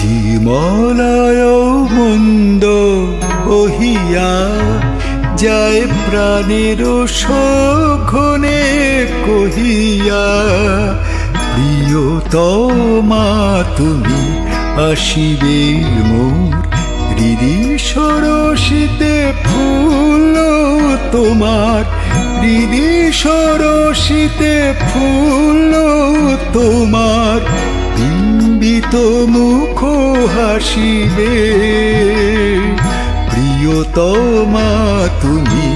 আজি মলয় মন্দ বহিয়া যায় প্রাণের সঘনে কহিয়া, প্রিয়তমা তুমি আসিবে মোর হৃদি সরসিতে ফুল তোমার, হৃদি সরসিতে ফুল তোমার, বিম্বিত মুখ হাসিবে। প্রিয়তমা তুমি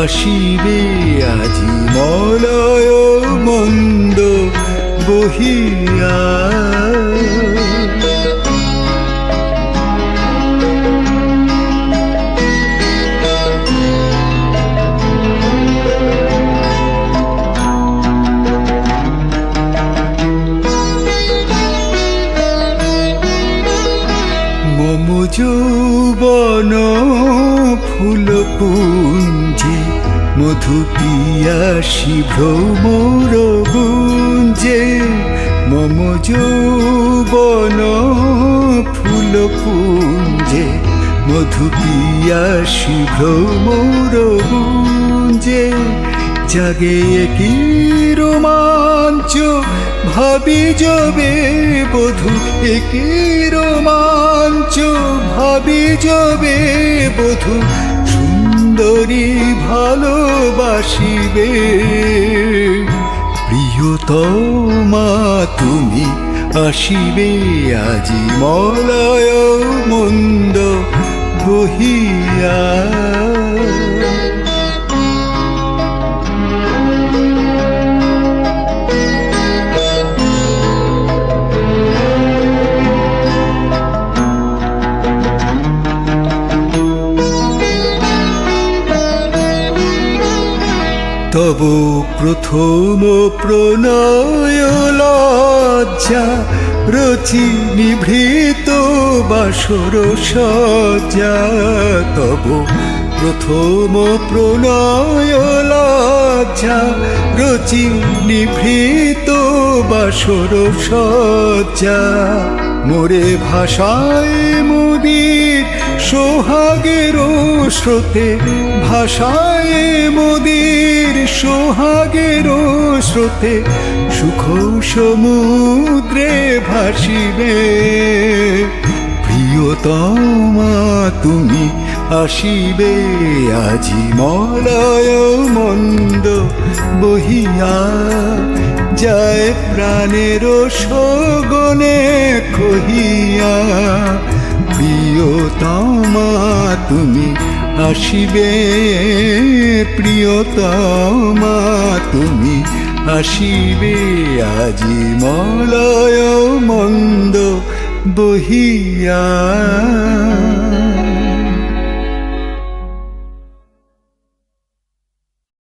আসিবে আজি মলয় মন্দ বহিয়া। মম যৌবন ফুল পুঞ্জে মধু পিয়াসী ভ্রমর গুঞ্জে, মম যৌবন ফুল পুঞ্জে মধু পিয়াসী ভ্রমর গুঞ্জে, জাগে কি রোমাঞ্চ ভাবি যবে বধূ, কি রোমাঞ্চ ভাবি যবে বধূ, সুন্দরী ভালোবাসিবে। প্রিয়তমা তুমি আসিবে আজি মলয় মন্দ বহিয়া। তব প্রথম প্রণয় লজ্জা রচি নিভৃত বাসর সজ্জা, তব প্রথম প্রণয় লজ্জা রচি নিভৃত বাসর সজ্জা, মোরে ভাষায় মুদির সোহাগের স্রোতে, ভাষায় মুদির সোহাগের স্রোতে, সুখ সমুদ্রে ভাসিবে। প্রিয়তমা তুমি আসিবে আজি মলয় মন্দ বহিয়া, যায় প্রাণের সগনে কহিয়া, প্রিয়তমা তুমি আসিবে। প্রিয়তমা তুমি আসিবে আজি মলয় মন্দ বহিয়া।